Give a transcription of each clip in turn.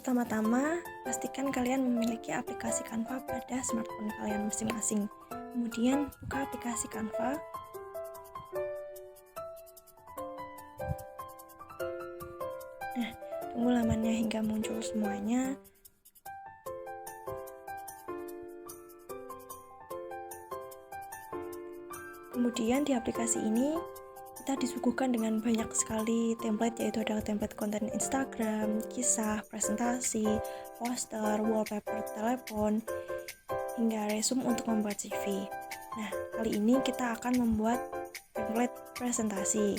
Pertama-tama, pastikan kalian memiliki aplikasi Canva pada smartphone kalian masing-masing. Kemudian, buka aplikasi Canva. Nah, tunggu lamanya hingga muncul semuanya. Kemudian di aplikasi ini kita disuguhkan dengan banyak sekali template, yaitu ada template konten Instagram, kisah, presentasi, poster, wallpaper telepon, hingga resume untuk membuat CV. Nah, kali ini kita akan membuat template presentasi.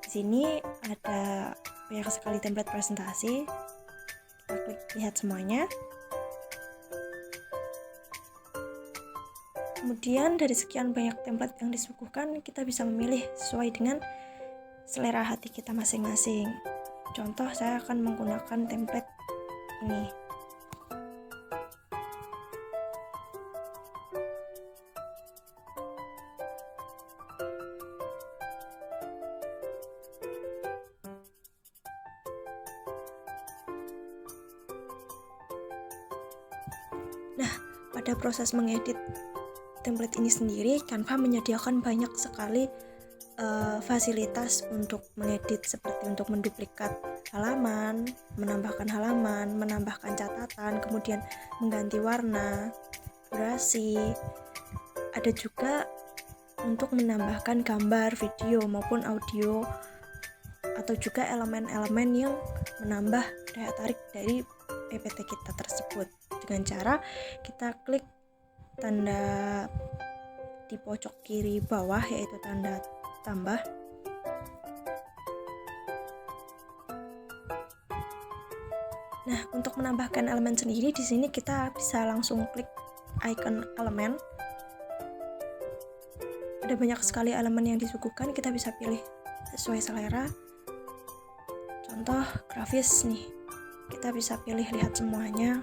Di sini ada banyak sekali template presentasi. Kita klik lihat semuanya. Kemudian dari sekian banyak template yang disuguhkan, kita bisa memilih sesuai dengan selera hati kita masing-masing. Contoh, saya akan menggunakan template ini. Nah, pada proses mengedit template ini sendiri, Canva menyediakan banyak sekali fasilitas untuk mengedit, seperti untuk menduplikat halaman, menambahkan catatan, kemudian mengganti warna, durasi. Ada juga untuk menambahkan gambar, video maupun audio, atau juga elemen-elemen yang menambah daya tarik dari PPT kita tersebut. Dengan cara kita klik tanda di pojok kiri bawah, yaitu tanda tambah. Nah, untuk menambahkan elemen sendiri, di sini kita bisa langsung klik icon elemen. Ada banyak sekali elemen yang disuguhkan, kita bisa pilih sesuai selera. Contoh grafis nih, kita bisa pilih lihat semuanya.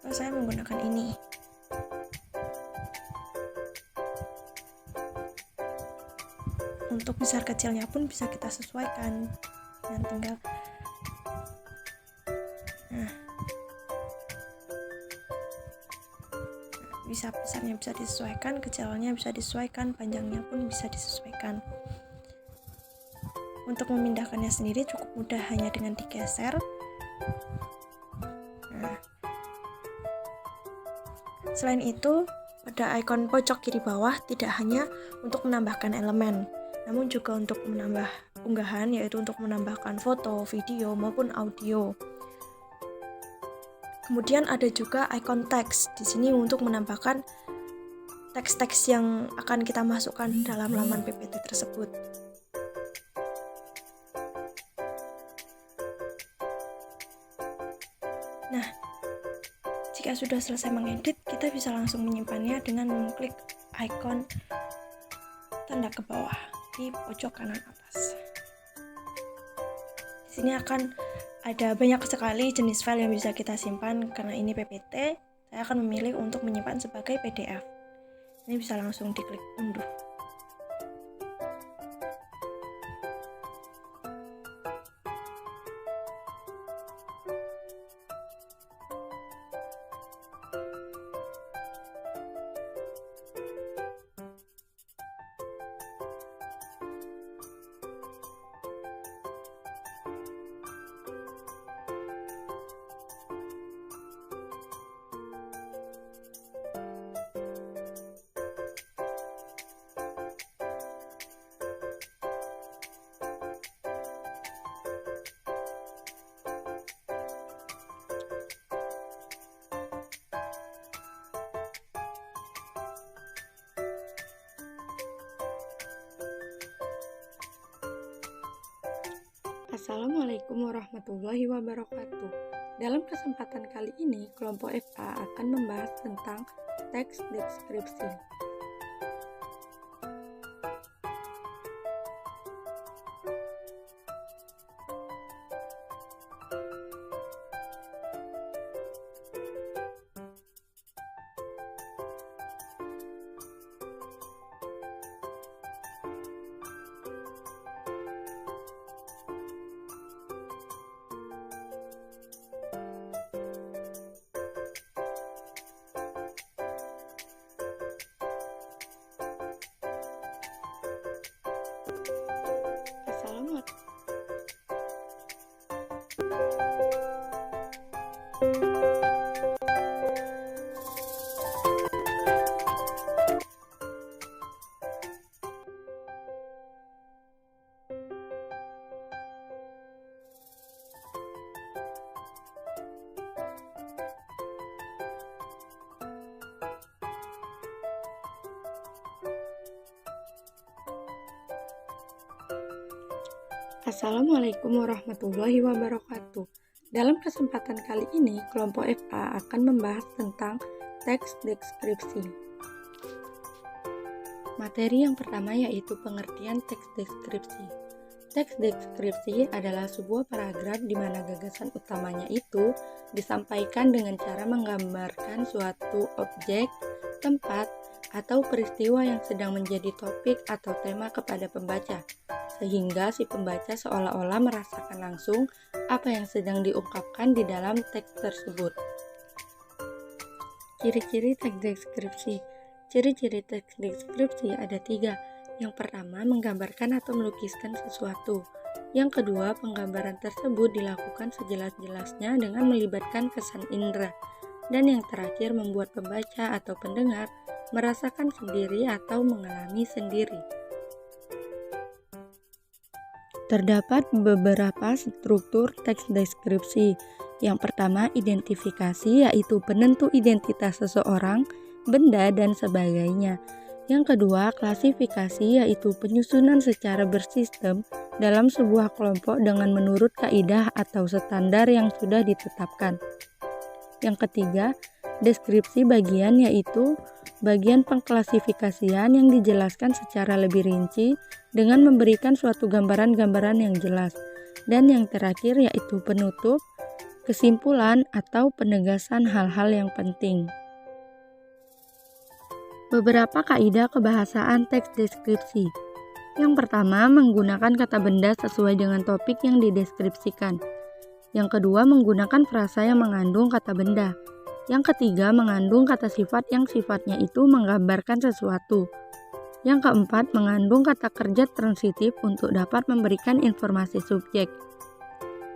Saya menggunakan ini. Untuk besar kecilnya pun bisa kita sesuaikan dan tinggal bisa besarnya bisa disesuaikan, kecilnya bisa disesuaikan, panjangnya pun bisa disesuaikan. Untuk memindahkannya sendiri cukup mudah, hanya dengan digeser. Selain itu, pada ikon pojok kiri bawah tidak hanya untuk menambahkan elemen, namun juga untuk menambah unggahan, yaitu untuk menambahkan foto, video, maupun audio. Kemudian ada juga ikon teks di sini untuk menambahkan teks-teks yang akan kita masukkan dalam laman PPT tersebut. Nah, jika sudah selesai mengedit, kita bisa langsung menyimpannya dengan mengklik ikon tanda ke bawah di pojok kanan atas. Di sini akan ada banyak sekali jenis file yang bisa kita simpan. Karena ini PPT, saya akan memilih untuk menyimpan sebagai PDF. Ini bisa langsung diklik unduh. Assalamualaikum warahmatullahi wabarakatuh. Dalam kesempatan kali ini, kelompok FA akan membahas tentang teks deskripsi. Assalamualaikum warahmatullahi wabarakatuh. Dalam kesempatan kali ini, kelompok FA akan membahas tentang teks deskripsi. Materi yang pertama yaitu pengertian teks deskripsi. Teks deskripsi adalah sebuah paragraf di mana gagasan utamanya itu disampaikan dengan cara menggambarkan suatu objek, tempat, atau peristiwa yang sedang menjadi topik atau tema kepada pembaca, sehingga si pembaca seolah-olah merasakan langsung apa yang sedang diungkapkan di dalam teks tersebut. Ciri-ciri teks deskripsi. Ciri-ciri teks deskripsi ada 3. Yang pertama, menggambarkan atau melukiskan sesuatu. Yang kedua, penggambaran tersebut dilakukan sejelas-jelasnya dengan melibatkan kesan indera. Dan yang terakhir, membuat pembaca atau pendengar merasakan sendiri atau mengalami sendiri. Terdapat beberapa struktur teks deskripsi. Yang pertama, identifikasi, yaitu penentu identitas seseorang, benda, dan sebagainya. Yang kedua, klasifikasi, yaitu penyusunan secara bersistem dalam sebuah kelompok dengan menurut kaidah atau standar yang sudah ditetapkan. Yang ketiga, deskripsi bagian, yaitu bagian pengklasifikasian yang dijelaskan secara lebih rinci dengan memberikan suatu gambaran-gambaran yang jelas. Dan yang terakhir yaitu penutup, kesimpulan, atau penegasan hal-hal yang penting. Beberapa kaidah kebahasaan teks deskripsi. Yang pertama, menggunakan kata benda sesuai dengan topik yang dideskripsikan. Yang kedua, menggunakan frasa yang mengandung kata benda. Yang ketiga, mengandung kata sifat yang sifatnya itu menggambarkan sesuatu. Yang keempat, mengandung kata kerja transitif untuk dapat memberikan informasi subjek.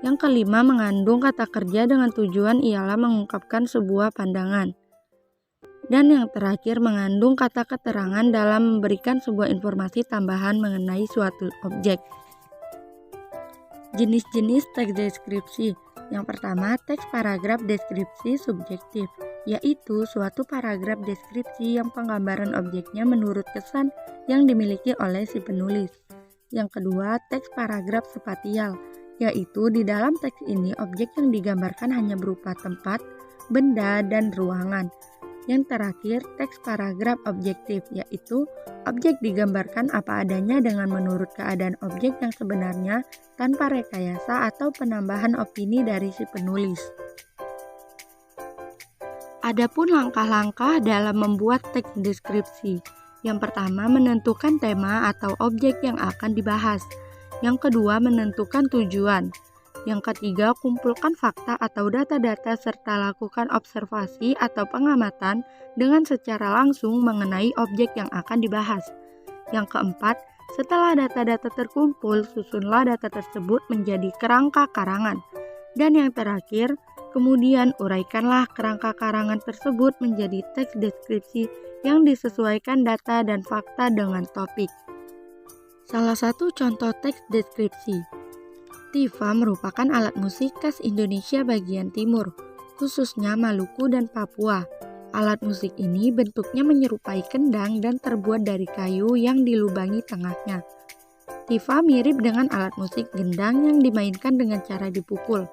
Yang kelima, mengandung kata kerja dengan tujuan ialah mengungkapkan sebuah pandangan. Dan yang terakhir, mengandung kata keterangan dalam memberikan sebuah informasi tambahan mengenai suatu objek. Jenis-jenis teks deskripsi. Yang pertama, teks paragraf deskripsi subjektif, yaitu suatu paragraf deskripsi yang penggambaran objeknya menurut kesan yang dimiliki oleh si penulis. Yang kedua, teks paragraf spasial, yaitu di dalam teks ini objek yang digambarkan hanya berupa tempat, benda, dan ruangan. Yang terakhir, teks paragraf objektif, yaitu objek digambarkan apa adanya dengan menurut keadaan objek yang sebenarnya tanpa rekayasa atau penambahan opini dari si penulis. Adapun langkah-langkah dalam membuat teks deskripsi. Yang pertama, menentukan tema atau objek yang akan dibahas. Yang kedua, menentukan tujuan. Yang ketiga, kumpulkan fakta atau data-data serta lakukan observasi atau pengamatan dengan secara langsung mengenai objek yang akan dibahas. Yang keempat, setelah data-data terkumpul, susunlah data tersebut menjadi kerangka karangan. Dan yang terakhir, kemudian uraikanlah kerangka karangan tersebut menjadi teks deskripsi yang disesuaikan data dan fakta dengan topik. Salah satu contoh teks deskripsi. Tifa merupakan alat musik khas Indonesia bagian timur, khususnya Maluku dan Papua. Alat musik ini bentuknya menyerupai kendang dan terbuat dari kayu yang dilubangi tengahnya. Tifa mirip dengan alat musik gendang yang dimainkan dengan cara dipukul.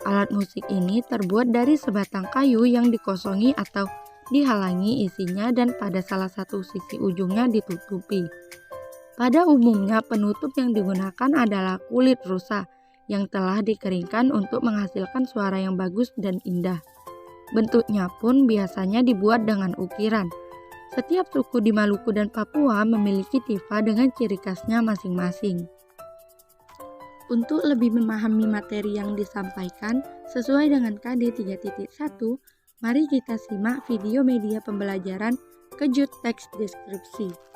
Alat musik ini terbuat dari sebatang kayu yang dikosongi atau dihalangi isinya dan pada salah satu sisi ujungnya ditutupi. Pada umumnya penutup yang digunakan adalah kulit rusa yang telah dikeringkan untuk menghasilkan suara yang bagus dan indah. Bentuknya pun biasanya dibuat dengan ukiran. Setiap suku di Maluku dan Papua memiliki tifa dengan ciri khasnya masing-masing. Untuk lebih memahami materi yang disampaikan sesuai dengan KD 3.1, mari kita simak video media pembelajaran Kejut Teks Deskripsi.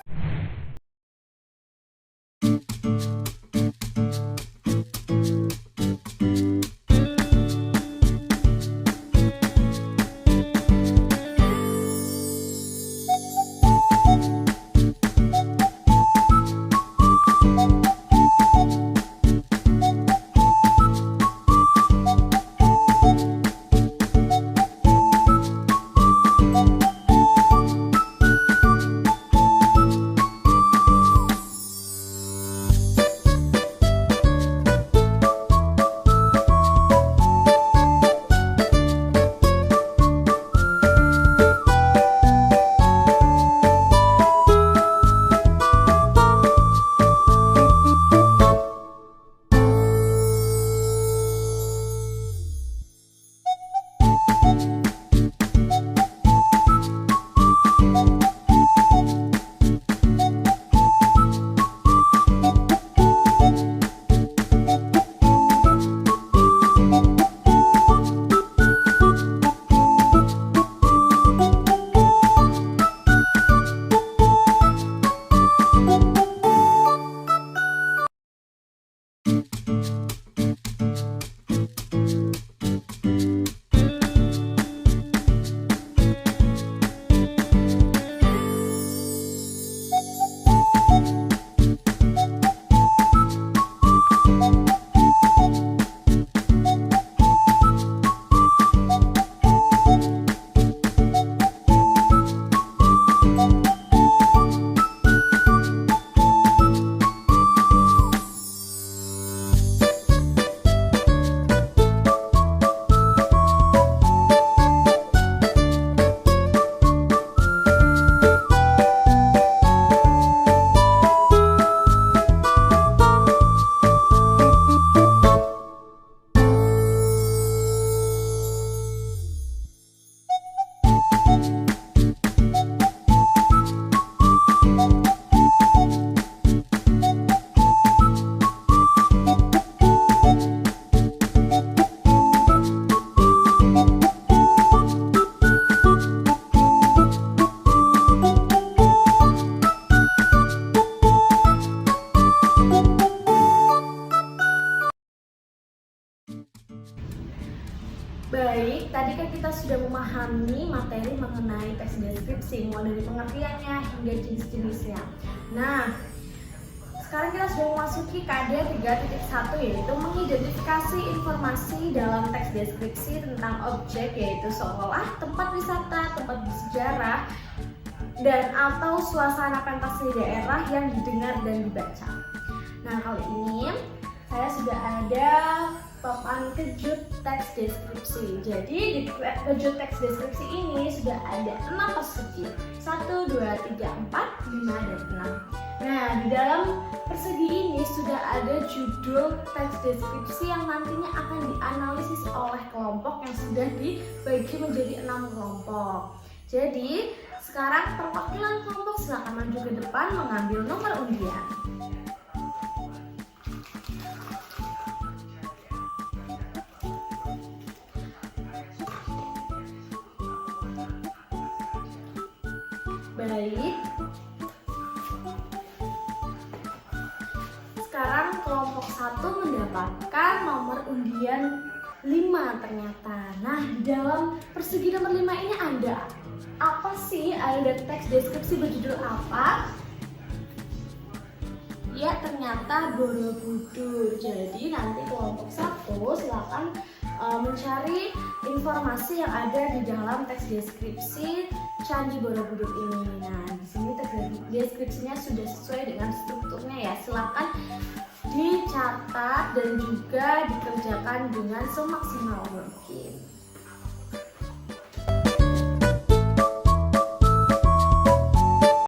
materi mengenai teks deskripsi, mulai dari pengertiannya hingga jenis-jenisnya. Nah, sekarang kita sudah memasuki KD 3.1, yaitu mengidentifikasi informasi dalam teks deskripsi tentang objek, yaitu seolah tempat wisata, tempat bersejarah, dan atau suasana pentas di daerah yang didengar dan dibaca. Nah, kali ini saya sudah ada papan kejut teks deskripsi. Jadi di kejut teks deskripsi ini sudah ada 6 persegi, 1, 2, 3, 4, 5, dan 6. Nah, di dalam persegi ini sudah ada judul teks deskripsi yang nantinya akan dianalisis oleh kelompok yang sudah dibagi menjadi 6 kelompok. Jadi sekarang perwakilan kelompok silakan maju ke depan mengambil nomor undian. Baik. Sekarang kelompok 1 mendapatkan nomor undian 5 ternyata. Nah, di dalam persegi nomor 5 ini ada apa sih? Ada teks deskripsi berjudul apa? Ya, ternyata Borobudur. Jadi nanti kelompok 1 silakan mencari informasi yang ada di dalam teks deskripsi Candi Borobudur ini. Nah, di sini teks deskripsinya sudah sesuai dengan strukturnya ya. Silakan dicatat dan juga dikerjakan dengan semaksimal mungkin.